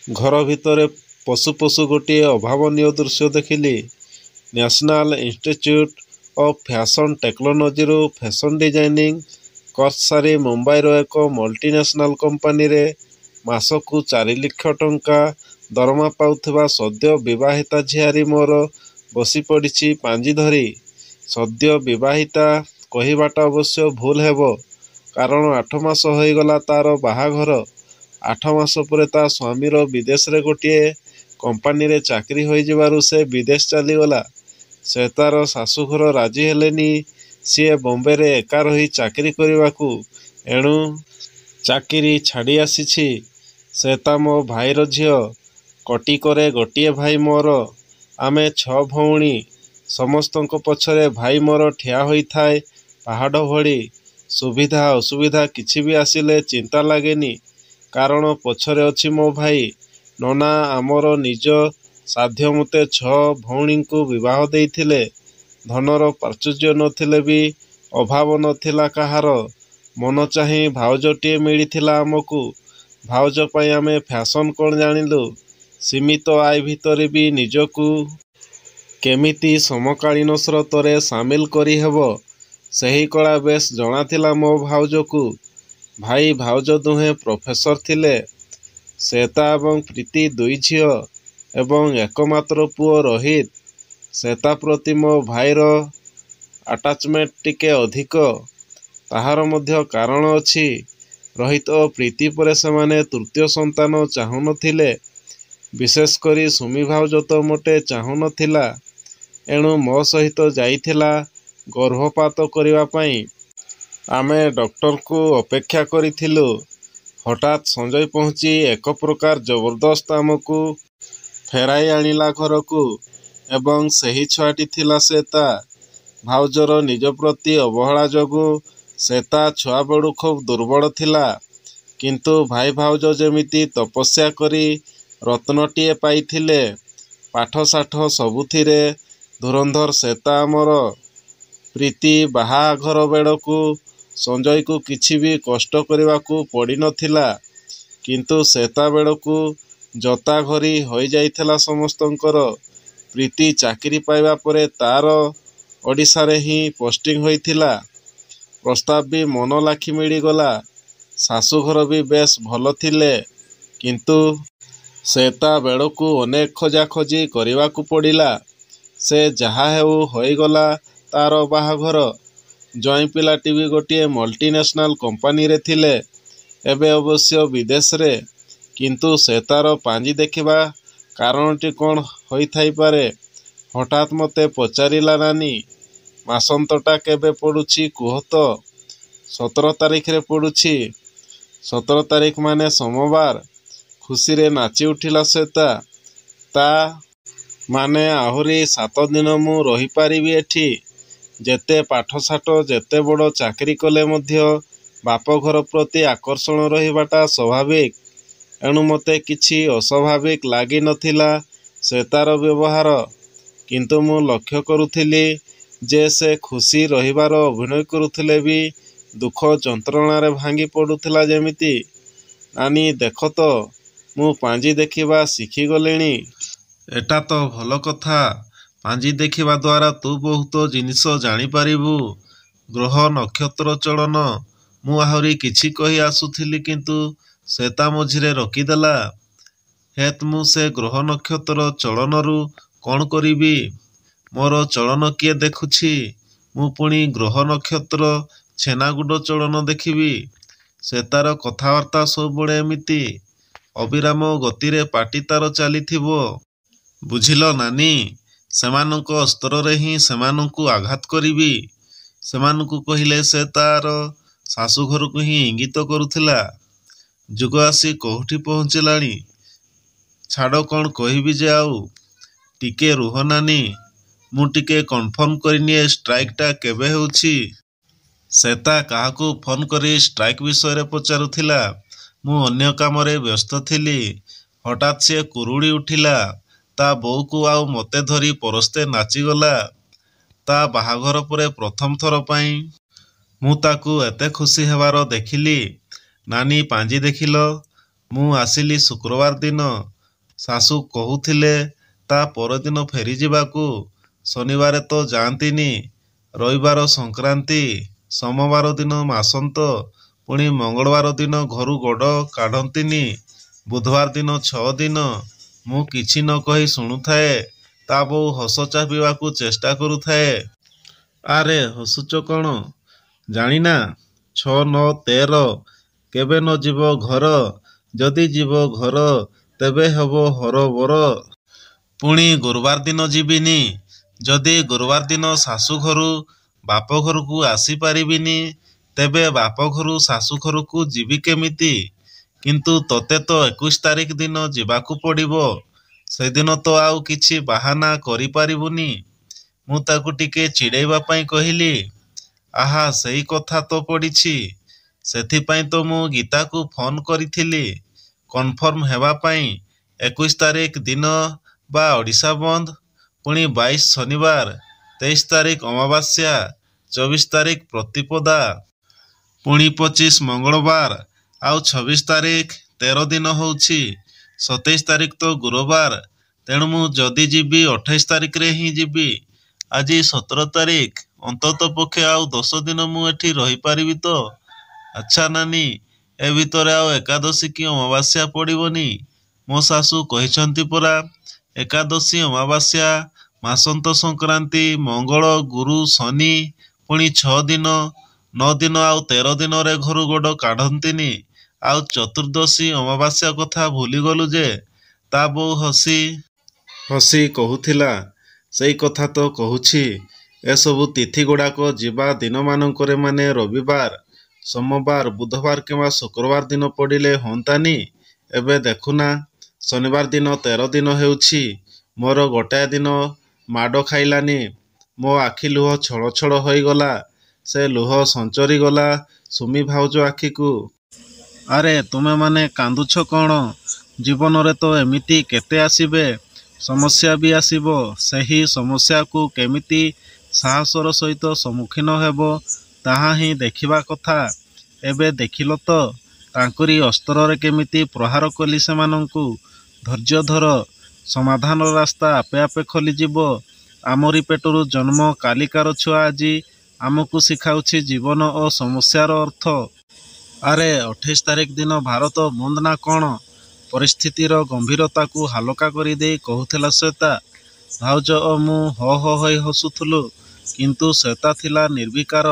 ଘର ଭିତରେ ପଶୁ ପଶୁ ଗୋଟିଏ ଅଭାବନୀୟ ଦୃଶ୍ୟ ଦେଖିଲି। ନ୍ୟାସନାଲ ଇନଷ୍ଟିଚ୍ୟୁଟ୍ ଅଫ୍ ଫ୍ୟାସନ୍ ଟେକ୍ନୋଲୋଜିରୁ ଫ୍ୟାସନ୍ ଡିଜାଇନିଂ କୋର୍ସ ସାରି ମୁମ୍ବାଇର ଏକ ମଲ୍ଟିନ୍ୟାସନାଲ କମ୍ପାନୀରେ ମାସକୁ 4 ଲକ୍ଷ ଟଙ୍କା ଦରମା ପାଉଥିବା ସଦ୍ୟ ବିବାହିତା ଝିଆରୀ ମୋର ବସିପଡ଼ିଛି ପାଞ୍ଜି ଧରି। ସଦ୍ୟ ବିବାହିତା କହିବାଟା ଅବଶ୍ୟ ଭୁଲ ହେବ, କାରଣ 8 ମାସ ହୋଇଗଲା ତା'ର ବାହାଘର। 8 ମାସ ପରେ ତା ସ୍ୱାମୀର ବିଦେଶରେ ଗୋଟିଏ କମ୍ପାନୀରେ ଚାକିରି ହୋଇଯିବାରୁ ସେ ବିଦେଶ ଚାଲିଗଲା। ସେ ତା'ର ଶାଶୁଘର ରାଜି ହେଲେନି ସିଏ ବମ୍ବେରେ ଏକା ରହି ଚାକିରି କରିବାକୁ। ଏଣୁ ଚାକିରି ଛାଡ଼ି ଆସିଛି। ସେ ତା ମୋ ଭାଇର ଝିଅ। କଟିକରେ ଗୋଟିଏ ଭାଇ ମୋର। ଆମେ 6 ଭଉଣୀ। ସମସ୍ତଙ୍କ ପଛରେ ଭାଇ ମୋର ଠିଆ ହୋଇଥାଏ ପାହାଡ଼ ଭଳି। ସୁବିଧା ଅସୁବିଧା କିଛି ବି ଆସିଲେ ଚିନ୍ତା ଲାଗେନି, କାରଣ ପଛରେ ଅଛି ମୋ ଭାଇ। ନନା ଆମର ନିଜ ସାଧ୍ୟ ମତେ 6 ଭଉଣୀଙ୍କୁ ବିବାହ ଦେଇଥିଲେ। ଧନର ପ୍ରାଚୁର୍ଯ୍ୟ ନଥିଲେ ବି ଅଭାବ ନଥିଲା କାହାର। ମନ ଚାହିଁ ଭାଉଜଟିଏ ମିଳିଥିଲା ଆମକୁ। ଭାଉଜ ପାଇଁ ଆମେ ଫ୍ୟାସନ୍ କ'ଣ ଜାଣିଲୁ। ସୀମିତ ଆୟ ଭିତରେ ବି ନିଜକୁ କେମିତି ସମକାଳୀନ ସ୍ରୋତରେ ସାମିଲ କରିହେବ, ସେହି କଳା ବେଶ୍ ଜଣାଥିଲା ମୋ ଭାଉଜକୁ। ଭାଇ ଭାଉଜ ଦୁହେଁ ପ୍ରଫେସର ଥିଲେ। ଶ୍ଵେତା ଏବଂ ପ୍ରୀତି 2 ଝିଅ ଏବଂ ଏକମାତ୍ର ପୁଅ ରୋହିତ। ଶ୍ଵେତା ପ୍ରତି ମୋ ଭାଇର ଆଟାଚମେଣ୍ଟ ଟିକେ ଅଧିକ। ତାହାର ମଧ୍ୟ କାରଣ ଅଛି। ରୋହିତ ଓ ପ୍ରୀତି ପରେ ସେମାନେ ତୃତୀୟ ସନ୍ତାନ ଚାହୁଁନଥିଲେ। ବିଶେଷ କରି ସୁମି ଭାଉଜ ତ ମୋଟେ ଚାହୁଁନଥିଲା। ଏଣୁ ମୋ ସହିତ ଯାଇଥିଲା ଗର୍ଭପାତ କରିବା ପାଇଁ। ଆମେ ଡକ୍ଟରଙ୍କୁ ଅପେକ୍ଷା କରିଥିଲୁ। ହଠାତ୍ ସଞ୍ଜୟ ପହଞ୍ଚି ଏକ ପ୍ରକାର ଜବରଦସ୍ତ ଆମକୁ ଫେରାଇ ଆଣିଲା ଘରକୁ। ଏବଂ ସେହି ଛୁଆଟି ଥିଲା ଶ୍ଵେତା। ଭାଉଜର ନିଜ ପ୍ରତି ଅବହେଳା ଯୋଗୁଁ ଶ୍ଵେତା ଛୁଆବେଳୁ ଖୁବ୍ ଦୁର୍ବଳ ଥିଲା। କିନ୍ତୁ ଭାଇ ଭାଉଜ ଯେମିତି ତପସ୍ୟା କରି ରତ୍ନଟିଏ ପାଇଥିଲେ। ପାଠଶାଠ ସବୁଥିରେ ଧୁରନ୍ଧର ଶ୍ଵେତା ଆମର। ପ୍ରୀତି ବାହାଘର ବେଳକୁ ସଞ୍ଜୟକୁ କିଛି ବି କଷ୍ଟ କରିବାକୁ ପଡ଼ିନଥିଲା। କିନ୍ତୁ ଶ୍ଵେତା ବେଳକୁ ଜତା ଘରି ହୋଇଯାଇଥିଲା ସମସ୍ତଙ୍କର। ପ୍ରୀତି ଚାକିରି ପାଇବା ପରେ ତା'ର ଓଡ଼ିଶାରେ ହିଁ ପୋଷ୍ଟିଂ ହୋଇଥିଲା। ପ୍ରସ୍ତାବ ବି ମନ ଲାଖି ମିଳିଗଲା। ଶାଶୁଘର ବି ବେଶ୍ ଭଲ ଥିଲେ। କିନ୍ତୁ ଶ୍ଵେତା ବେଳକୁ ଅନେକ ଖୋଜାଖୋଜି କରିବାକୁ ପଡ଼ିଲା। ସେ ଯାହା ହେଉ ହୋଇଗଲା ତା'ର ବାହାଘର। ଜ୍ୱାଇଁ ପିଲାଟି ବି ଗୋଟିଏ ମଲ୍ଟିନ୍ୟାସନାଲ କମ୍ପାନୀରେ ଥିଲେ, ଏବେ ଅବଶ୍ୟ ବିଦେଶରେ। କିନ୍ତୁ ଶ୍ଵେତାର ପାଞ୍ଜି ଦେଖିବା କାରଣଟି କ'ଣ ହୋଇଥାଇପାରେ? ହଠାତ୍ ମୋତେ ପଚାରିଲା ନାନୀ, ମାସନ୍ତଟା କେବେ ପଡ଼ୁଛି କୁହ ତ? 17 ତାରିଖରେ ପଡ଼ୁଛି। 17 ତାରିଖ ମାନେ ସୋମବାର। ଖୁସିରେ ନାଚି ଉଠିଲା ଶ୍ଵେତା। ତା' ମାନେ ଆହୁରି 7 ଦିନ ମୁଁ ରହିପାରିବି ଏଠି। ଯେତେ ପାଠଶାଠ ଯେତେ ବଡ଼ ଚାକିରି କଲେ ମଧ୍ୟ ବାପଘର ପ୍ରତି ଆକର୍ଷଣ ରହିବାଟା ସ୍ୱାଭାବିକ। ଏଣୁ ମୋତେ କିଛି ଅସ୍ୱାଭାବିକ ଲାଗି ନଥିଲା ଶ୍ଵେତାର ବ୍ୟବହାର। କିନ୍ତୁ ମୁଁ ଲକ୍ଷ୍ୟ କରୁଥିଲି ଯେ ସେ ଖୁସି ରହିବାର ଅଭିନୟ କରୁଥିଲେ ବି ଦୁଃଖ ଯନ୍ତ୍ରଣାରେ ଭାଙ୍ଗି ପଡ଼ୁଥିଲା ଯେମିତି। ନାନୀ ଦେଖ ତ, ମୁଁ ପାଞ୍ଜି ଦେଖିବା ଶିଖିଗଲିଣି। ଏଟା ତ ଭଲ କଥା। ପାଞ୍ଜି ଦେଖିବା ଦ୍ୱାରା ତୁ ବହୁତ ଜିନିଷ ଜାଣିପାରିବୁ। ଗ୍ରହ ନକ୍ଷତ୍ର ଚଳନ। ମୁଁ ଆହୁରି କିଛି କହି ଆସୁଥିଲି କିନ୍ତୁ ଶ୍ଵେତା ମଝିରେ ରୋକିଦେଲା। ହେତ୍ ମୁଁ ସେ ଗ୍ରହ ନକ୍ଷତ୍ର ଚଳନରୁ କ'ଣ କରିବି? ମୋର ଚଳନ କିଏ ଦେଖୁଛି? ମୁଁ ପୁଣି ଗ୍ରହ ନକ୍ଷତ୍ର ଛେନାଗୁଡ଼ ଚଳନ ଦେଖିବି? ଶ୍ଵେତାର କଥାବାର୍ତ୍ତା ସବୁବେଳେ ଏମିତି। ଅବିରାମ ଗତିରେ ପାଟି ତା'ର ଚାଲିଥିବ। ବୁଝିଲ ନାନୀ, ସେମାନଙ୍କ ସ୍ତରରେ ହିଁ ସେମାନଙ୍କୁ ଆଘାତ କରିବି। ସେମାନଙ୍କୁ କହିଲେ ସେ ତା'ର ଶାଶୁଘରକୁ ହିଁ ଇଙ୍ଗିତ କରୁଥିଲା। ଯୁଗ ଆସି କୋଉଠି ପହଞ୍ଚିଲାଣି। ଛାଡ଼ କ'ଣ କହିବି ଯେ ଆଉ। ଟିକେ ରୁହ ନାନୀ, ମୁଁ ଟିକେ କନଫର୍ମ କରିନିଏ ଷ୍ଟ୍ରାଇକ୍ଟା କେବେ ହେଉଛି। ଶ୍ଵେତା କାହାକୁ ଫୋନ୍ କରି ଷ୍ଟ୍ରାଇକ୍ ବିଷୟରେ ପଚାରୁଥିଲା। ମୁଁ ଅନ୍ୟ କାମରେ ବ୍ୟସ୍ତ ଥିଲି। ହଠାତ୍ ସିଏ କୁରୁଳି ଉଠିଲା। ତା' ବୋଉକୁ ଆଉ ମୋତେ ଧରି ପରସ୍ତେ ନାଚିଗଲା। ତା' ବାହାଘର ପରେ ପ୍ରଥମ ଥର ପାଇଁ ମୁଁ ତାକୁ ଏତେ ଖୁସି ହେବାର ଦେଖିଲି। ନାନୀ ପାଞ୍ଜି ଦେଖିଲ? ମୁଁ ଆସିଲି ଶୁକ୍ରବାର ଦିନ। ଶାଶୁ କହୁଥିଲେ ତା ପରଦିନ ଫେରିଯିବାକୁ। ଶନିବାରେ ତ ଯାଆନ୍ତିନି, ରବିବାର ସଂକ୍ରାନ୍ତି, ସୋମବାର ଦିନ ମାସନ୍ତ, ପୁଣି ମଙ୍ଗଳବାର ଦିନ ଘରୁ ଗୋଡ଼ କାଢ଼ନ୍ତିନି, ବୁଧବାର ଦିନ 6 ଦିନ। ମୁଁ କିଛି ନ କହି ଶୁଣୁଥାଏ। ତା ବୋଉ ହସ ଚାପିବାକୁ ଚେଷ୍ଟା କରୁଥାଏ। ଆରେ ହସୁଛ କ'ଣ? ଜାଣିନା? 6, 9, 13। କେବେ ନ ଯିବ ଘର? ଯଦି ଯିବ ଘର ତେବେ ହେବ ହରବର। ପୁଣି ଗୁରୁବାର ଦିନ ଯିବିନି। ଯଦି ଗୁରୁବାର ଦିନ ଶାଶୁ ଘରୁ ବାପ ଘରକୁ ଆସିପାରିବିନି, ତେବେ ବାପ ଘରୁ ଶାଶୁ ଘରକୁ ଯିବି କେମିତି? କିନ୍ତୁ ତୋତେ ତ 21 ତାରିଖ ଦିନ ଯିବାକୁ ପଡ଼ିବ। ସେଦିନ ତ ଆଉ କିଛି ବାହାନା କରିପାରିବୁନି। ମୁଁ ତାକୁ ଟିକେ ଚିଡ଼େଇବା ପାଇଁ କହିଲି। ଆହା, ସେଇ କଥା ତ ପଡ଼ିଛି। ସେଥିପାଇଁ ତ ମୁଁ ଗୀତାକୁ ଫୋନ୍ କରିଥିଲି କନଫର୍ମ ହେବା ପାଇଁ। 21 ତାରିଖ ଦିନ ବା ଓଡ଼ିଶା ବନ୍ଦ, ପୁଣି 22 ଶନିବାର, 23 ତାରିଖ ଅମାବାସ୍ୟା, 24 ତାରିଖ ପ୍ରତିପଦା, ପୁଣି 25 ମଙ୍ଗଳବାର, ଆଉ 26 ତାରିଖ 13 ଦିନ ହେଉଛି, 27 ତାରିଖ ତ ଗୁରୁବାର। ତେଣୁ ମୁଁ ଯଦି ଯିବି 28 ତାରିଖରେ ହିଁ ଯିବି। ଆଜି 17 ତାରିଖ, ଅନ୍ତତଃ ପକ୍ଷେ ଆଉ 10 ଦିନ ମୁଁ ଏଠି ରହିପାରିବି ତ? ଆଚ୍ଛା ନାନୀ, ଏ ଭିତରେ ଆଉ ଏକାଦଶୀ କି ଅମାବାସ୍ୟା ପଡ଼ିବନି? ମୋ ଶାଶୁ କହିଛନ୍ତି ପରା, ଏକାଦଶୀ, ଅମାବାସ୍ୟା, ମାସନ୍ତ ସଂକ୍ରାନ୍ତି, ମଙ୍ଗଳ, ଗୁରୁ, ଶନି, ପୁଣି 6 ଦିନ, 9 ଦିନ ଆଉ 13 ଦିନରେ ଘରୁ ଗୋଡ଼ କାଢ଼ନ୍ତିନି। ଆଉ ଚତୁର୍ଦ୍ଦଶୀ ଅମାବାସ୍ୟା କଥା ଭୁଲିଗଲୁ ଯେ? ତା ବୋଉ ହସି ହସି କହୁଥିଲା। ସେଇ କଥା ତ କହୁଛି। ଏସବୁ ତିଥିଗୁଡ଼ାକ ଯିବା ଦିନମାନଙ୍କରେ ମାନେ ରବିବାର, ସୋମବାର, ବୁଧବାର କିମ୍ବା ଶୁକ୍ରବାର ଦିନ ପଡ଼ିଲେ ହୁଅନ୍ତାନି? ଏବେ ଦେଖୁନା, ଶନିବାର ଦିନ 13 ଦିନ ହେଉଛି। ମୋର ଗୋଟାଏ ଦିନ ମାଡ଼ ଖାଇଲାନି। ମୋ ଆଖି ଲୁହ ଛଳ ଛଳ ହୋଇଗଲା। ସେ ଲୁହ ସଞ୍ଚରିଗଲା ସୁମି ଭାଉଜ ଆଖିକୁ। ଆରେ ତୁମେମାନେ କାନ୍ଦୁଛ କ'ଣ? ଜୀବନରେ ତ ଏମିତି କେତେ ଆସିବେ, ସମସ୍ୟା ବି ଆସିବ। ସେହି ସମସ୍ୟାକୁ କେମିତି ସାହସର ସହିତ ସମ୍ମୁଖୀନ ହେବ, ତାହା ହିଁ ଦେଖିବା କଥା। ଏବେ ଦେଖିଲ ତ, ତାଙ୍କରି ଅସ୍ତ୍ରରେ କେମିତି ପ୍ରହାର କଲି ସେମାନଙ୍କୁ। ଧୈର୍ଯ୍ୟ ଧର, ସମାଧାନର ରାସ୍ତା ଆପେ ଆପେ ଖୋଲିଯିବ। ଆମରି ପେଟରୁ ଜନ୍ମ କାଲିକାର ଛୁଆ ଆଜି ଆମକୁ ଶିଖାଉଛି ଜୀବନ ଓ ସମସ୍ୟାର ଅର୍ଥ। ଆରେ 28 ତାରିଖ ଦିନ ଭାରତ ବନ୍ଦ ନା କ'ଣ? ପରିସ୍ଥିତିର ଗମ୍ଭୀରତାକୁ ହାଲକା କରିଦେଇ କହୁଥିଲା ଶ୍ୱେତା। ଭାଉଜ ଓ ମୁଁ ହୋ ହୋ ହୋଇ ହସୁଥିଲୁ, କିନ୍ତୁ ଶ୍ୱେତା ଥିଲା ନିର୍ବିକାର।